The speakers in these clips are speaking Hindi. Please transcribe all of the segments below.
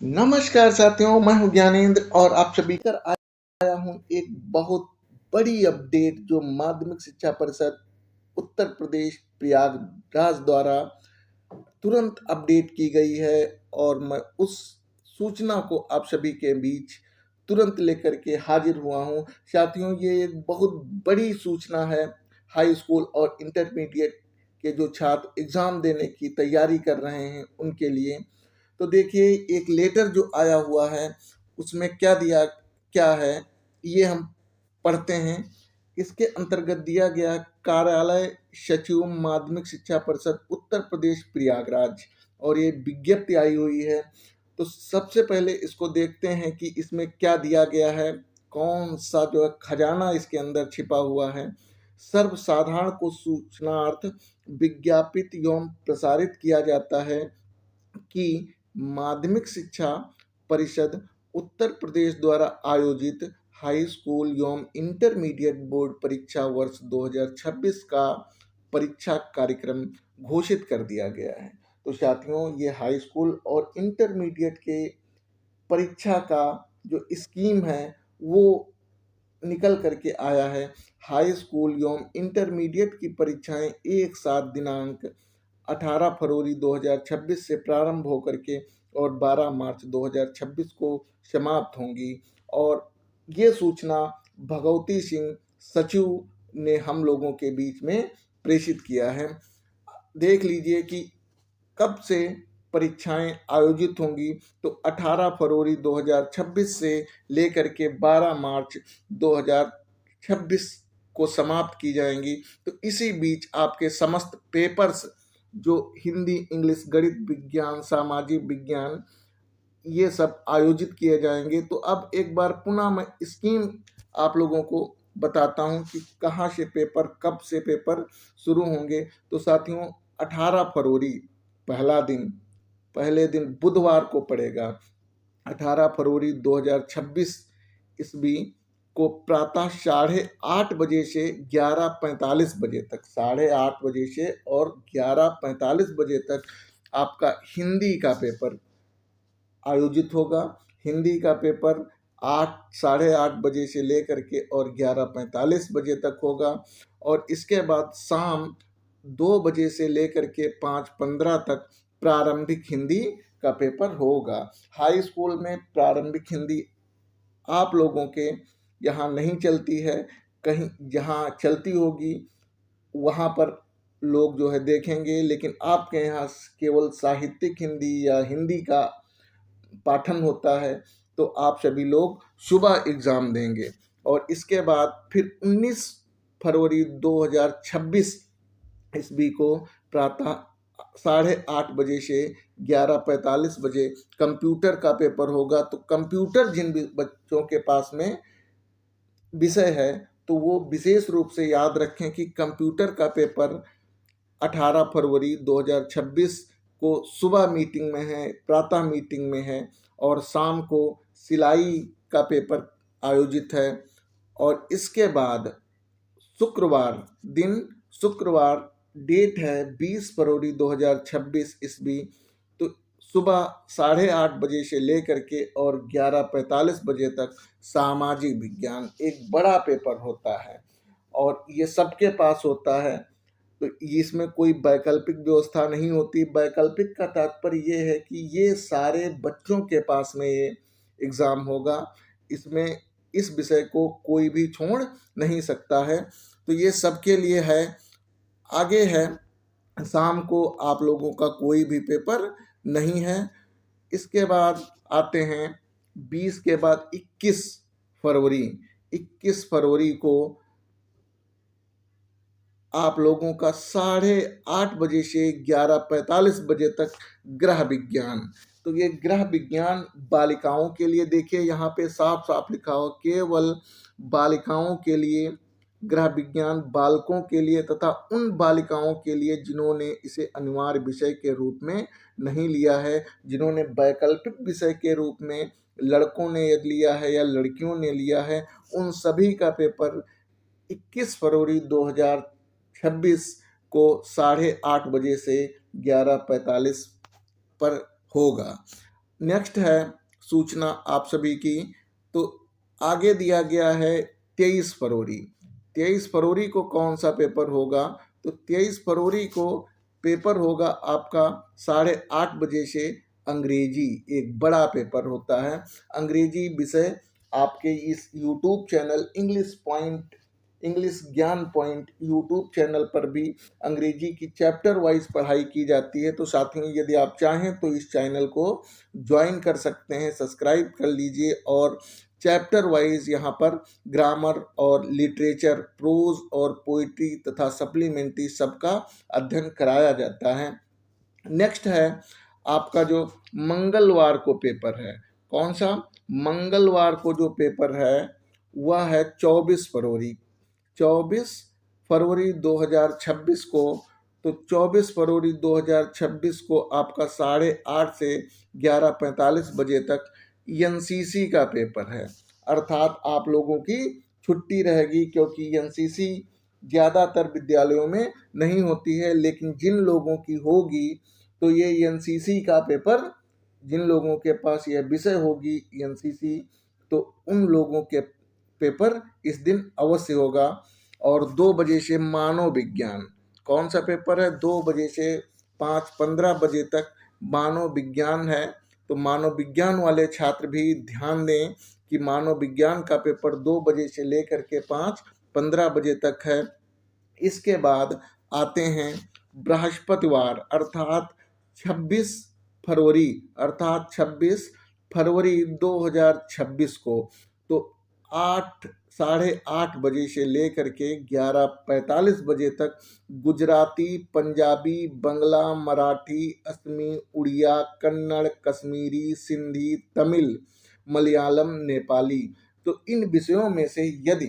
नमस्कार साथियों, मैं हूं ज्ञानेंद्र और आप सभी कर आया हूं एक बहुत बड़ी अपडेट जो माध्यमिक शिक्षा परिषद उत्तर प्रदेश प्रयागराज द्वारा तुरंत अपडेट की गई है। और मैं उस सूचना को आप सभी के बीच तुरंत लेकर के हाजिर हुआ हूं। साथियों, ये एक बहुत बड़ी सूचना है हाई स्कूल और इंटरमीडिएट के जो छात्र एग्ज़ाम देने की तैयारी कर रहे हैं उनके लिए। तो देखिए, एक लेटर जो आया हुआ है उसमें क्या है ये हम पढ़ते हैं। इसके अंतर्गत दिया गया कार्यालय सचिव माध्यमिक शिक्षा परिषद उत्तर प्रदेश प्रयागराज, और ये विज्ञप्ति आई हुई है। तो सबसे पहले इसको देखते हैं कि इसमें क्या दिया गया है, कौन सा जो है खजाना इसके अंदर छिपा हुआ है। सर्वसाधारण को सूचनार्थ विज्ञापित एवं प्रसारित किया जाता है कि माध्यमिक शिक्षा परिषद उत्तर प्रदेश द्वारा आयोजित हाई स्कूल एवं इंटरमीडिएट बोर्ड परीक्षा वर्ष 2026 का परीक्षा कार्यक्रम घोषित कर दिया गया है। तो साथियों, ये हाई स्कूल और इंटरमीडिएट के परीक्षा का जो स्कीम है वो निकल करके आया है। हाई स्कूल एवं इंटरमीडिएट की परीक्षाएं एक साथ दिनांक 18 फरवरी 2026 से प्रारंभ होकर के और 12 मार्च 2026 को समाप्त होंगी। और ये सूचना भगवती सिंह सचिव ने हम लोगों के बीच में प्रेषित किया है। देख लीजिए कि कब से परीक्षाएं आयोजित होंगी। तो 18 फरवरी 2026 से लेकर के 12 मार्च 2026 को समाप्त की जाएंगी। तो इसी बीच आपके समस्त पेपर्स जो हिंदी, इंग्लिश, गणित, विज्ञान, सामाजिक विज्ञान, ये सब आयोजित किए जाएंगे। तो अब एक बार पुनः मैं स्कीम आप लोगों को बताता हूं कि कहाँ से पेपर, कब से पेपर शुरू होंगे। तो साथियों, 18 फरवरी पहले दिन बुधवार को पड़ेगा। 18 फरवरी 2026 ईस्वी को प्रातः 8:30 बजे से 11:45 बजे तक, 8:30 बजे से और 11:45 बजे तक आपका हिंदी का पेपर आयोजित होगा। हिंदी का पेपर 8:30 बजे से लेकर के और 11:45 बजे तक होगा। और इसके बाद शाम 2 बजे से लेकर के 5:15 तक प्रारंभिक हिंदी का पेपर होगा। हाई स्कूल में प्रारंभिक हिंदी आप लोगों के यहाँ नहीं चलती है, कहीं जहाँ चलती होगी वहाँ पर लोग जो है देखेंगे, लेकिन आपके यहाँ केवल साहित्यिक हिंदी या हिंदी का पाठन होता है। तो आप सभी लोग सुबह एग्ज़ाम देंगे और इसके बाद फिर 19 फरवरी 2026 ईस्वी को प्रातः 8:30 बजे से 11:45 बजे कंप्यूटर का पेपर होगा। तो कंप्यूटर जिन भी बच्चों के पास में विषय है तो वो विशेष रूप से याद रखें कि कंप्यूटर का पेपर 18 फरवरी 2026 को सुबह मीटिंग में है, प्रातः मीटिंग में है, और शाम को सिलाई का पेपर आयोजित है। और इसके बाद शुक्रवार डेट है 20 फरवरी 2026 ईस्वी। तो सुबह 8:30 बजे से लेकर के और 11:45 बजे तक सामाजिक विज्ञान एक बड़ा पेपर होता है और ये सबके पास होता है। तो इसमें कोई वैकल्पिक व्यवस्था नहीं होती। वैकल्पिक का तात्पर्य ये है कि ये सारे बच्चों के पास में ये एग्ज़ाम होगा, इसमें इस विषय को कोई भी छोड़ नहीं सकता है। तो ये सबके लिए है। आगे है, शाम को आप लोगों का कोई भी पेपर नहीं है। इसके बाद आते हैं 20 के बाद 21 फरवरी को आप लोगों का 8:30 बजे से 11:45 बजे तक गृह विज्ञान। तो ये गृह विज्ञान बालिकाओं के लिए, देखिए यहाँ पे साफ साफ लिखा हो केवल बालिकाओं के लिए गृह विज्ञान, बालकों के लिए तथा उन बालिकाओं के लिए जिन्होंने इसे अनिवार्य विषय के रूप में नहीं लिया है, जिन्होंने वैकल्पिक विषय के रूप में लड़कों ने यदि लिया है या लड़कियों ने लिया है, उन सभी का पेपर 21 फरवरी 2026 को 8:30 बजे से 11:45 पर होगा। नेक्स्ट है सूचना आप सभी की, तो आगे दिया गया है 23 फरवरी। 23 फरवरी को कौन सा पेपर होगा? तो 23 फरवरी को पेपर होगा आपका 8:30 बजे से अंग्रेजी। एक बड़ा पेपर होता है अंग्रेजी विषय। आपके इस यूट्यूब चैनल इंग्लिश ज्ञान पॉइंट यूट्यूब चैनल पर भी अंग्रेजी की चैप्टर वाइज पढ़ाई की जाती है। तो साथियों, यदि आप चाहें तो इस चैनल को ज्वाइन कर सकते हैं, सब्सक्राइब कर लीजिए। और चैप्टर वाइज यहाँ पर ग्रामर और लिटरेचर, प्रोज और पोइट्री तथा सप्लीमेंट्री सबका अध्ययन कराया जाता है। नेक्स्ट है आपका जो मंगलवार को पेपर है। कौन सा? मंगलवार को जो पेपर है वह है 24 फरवरी। 24 फरवरी 2026 को। तो 24 फरवरी 2026 को आपका 8:30 से 11:45 बजे तक एनसीसी का पेपर है। अर्थात आप लोगों की छुट्टी रहेगी, क्योंकि एनसीसी ज़्यादातर विद्यालयों में नहीं होती है, लेकिन जिन लोगों की होगी तो ये एनसीसी का पेपर, जिन लोगों के पास यह विषय होगी एनसीसी, तो उन लोगों के पेपर इस दिन अवश्य होगा। और 2 बजे से मानव विज्ञान। कौन सा पेपर है? 2 बजे से 5:15 बजे तक मानव विज्ञान है। तो मानव विज्ञान वाले छात्र भी ध्यान दें कि मानव विज्ञान का पेपर 2 बजे से लेकर के 5:15 बजे तक है। इसके बाद आते हैं बृहस्पतिवार, अर्थात 26 फरवरी 2026 को। तो 8, 8:30 बजे से लेकर के 11:45 बजे तक गुजराती, पंजाबी, बंगला, मराठी, असमी, उड़िया, कन्नड़, कश्मीरी, सिंधी, तमिल, मलयालम, नेपाली। तो इन विषयों में से यदि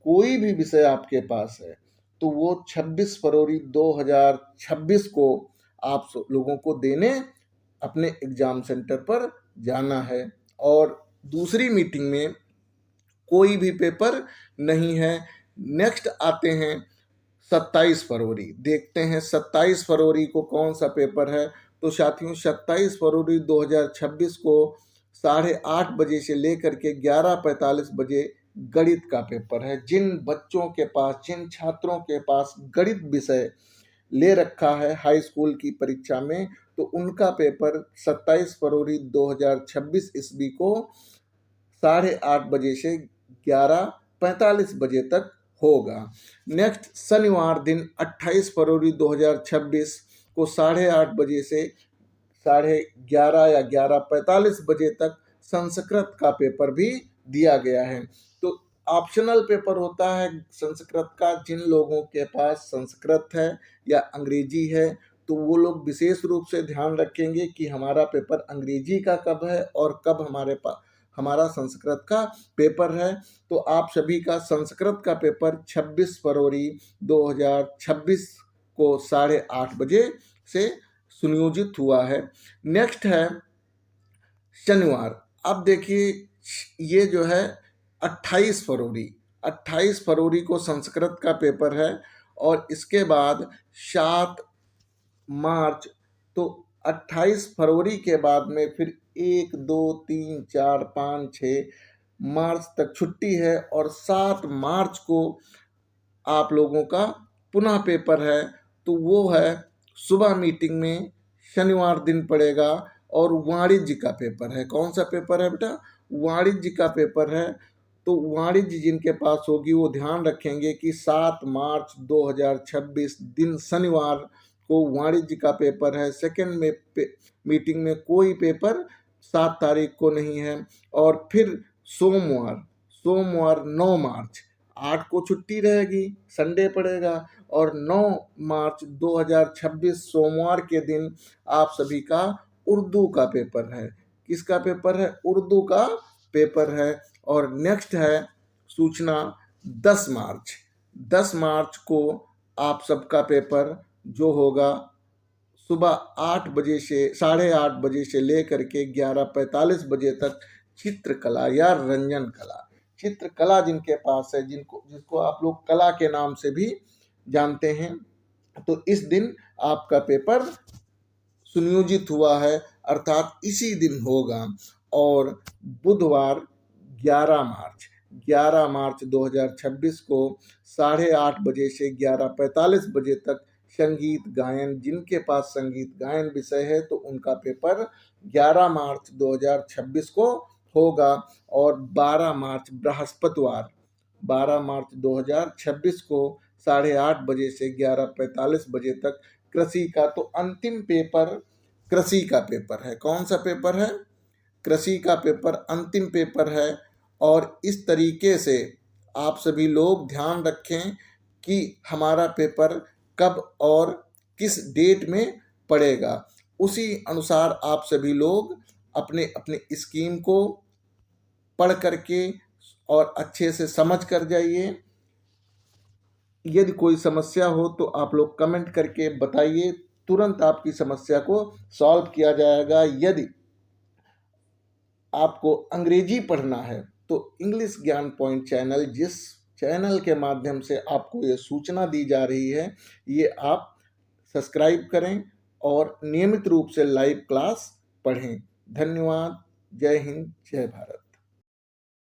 कोई भी विषय आपके पास है तो वो 26 फरवरी 2026 को आप लोगों को देने अपने एग्जाम सेंटर पर जाना है। और दूसरी मीटिंग में कोई भी पेपर नहीं है। नेक्स्ट आते हैं 27 फरवरी। देखते हैं 27 फरवरी को कौन सा पेपर है। तो साथियों, 27 फरवरी 2026 को 8:30 बजे से लेकर के 11:45 बजे गणित का पेपर है। जिन बच्चों के पास, जिन छात्रों के पास गणित विषय ले रखा है हाई स्कूल की परीक्षा में, तो उनका पेपर 27 फरवरी 2026 ईस्वी को 8:30 बजे से 11:45 बजे तक होगा। नेक्स्ट शनिवार दिन 28 फरवरी 2026 को 8:30 बजे से 11:30 या 11:45 बजे तक संस्कृत का पेपर भी दिया गया है। तो ऑप्शनल पेपर होता है संस्कृत का। जिन लोगों के पास संस्कृत है या अंग्रेजी है, तो वो लोग विशेष रूप से ध्यान रखेंगे कि हमारा पेपर अंग्रेजी का कब है और कब हमारा संस्कृत का पेपर है। तो आप सभी का संस्कृत का पेपर 26 फरवरी 2026 को 8:30 बजे से सुनियोजित हुआ है। नेक्स्ट है शनिवार। अब देखिए, ये जो है 28 फरवरी को संस्कृत का पेपर है। और इसके बाद 7 मार्च, तो 28 फरवरी के बाद में फिर 1, 2, 3, 4, 5, 6 मार्च तक छुट्टी है। और 7 मार्च को आप लोगों का पुनः पेपर है। तो वो है सुबह मीटिंग में, शनिवार दिन पड़ेगा। और वाणिज्य का पेपर है। कौन सा पेपर है बेटा? वाणिज्य का पेपर है। तो वाणिज्य जिनके पास होगी वो ध्यान रखेंगे कि 7 मार्च 2026 दिन शनिवार को वाणिज्य का पेपर है। सेकेंड में मीटिंग में कोई पेपर 7 तारीख को नहीं है। और फिर सोमवार 9 मार्च, 8 को छुट्टी रहेगी, संडे पड़ेगा। और 9 मार्च 2026 सोमवार के दिन आप सभी का उर्दू का पेपर है। किसका पेपर है? उर्दू का पेपर है। और नेक्स्ट है सूचना 10 मार्च को आप सबका पेपर जो होगा सुबह 8 बजे से 8:30 बजे से लेकर के 11:45 बजे तक चित्रकला या रंजन कला। चित्रकला जिनके पास है, जिसको आप लोग कला के नाम से भी जानते हैं, तो इस दिन आपका पेपर सुनियोजित हुआ है। अर्थात इसी दिन होगा। और बुधवार 11 मार्च 2026 को 8:30 बजे से 11:45 बजे तक संगीत गायन, जिनके पास संगीत गायन विषय है तो उनका पेपर 11 मार्च 2026 को होगा। और 12 मार्च 2026 को 8:30 बजे से 11:45 बजे तक कृषि का, तो अंतिम पेपर कृषि का पेपर है। कौन सा पेपर है? कृषि का पेपर अंतिम पेपर है। और इस तरीके से आप सभी लोग ध्यान रखें कि हमारा पेपर कब और किस डेट में पड़ेगा। उसी अनुसार आप सभी लोग अपने अपने स्कीम को पढ़ करके और अच्छे से समझ कर जाइए। यदि कोई समस्या हो तो आप लोग कमेंट करके बताइए, तुरंत आपकी समस्या को सॉल्व किया जाएगा। यदि आपको अंग्रेजी पढ़ना है तो इंग्लिश ज्ञान पॉइंट चैनल, जिस चैनल के माध्यम से आपको ये सूचना दी जा रही है, ये आप सब्सक्राइब करें और नियमित रूप से लाइव क्लास पढ़ें। धन्यवाद। जय हिंद, जय भारत।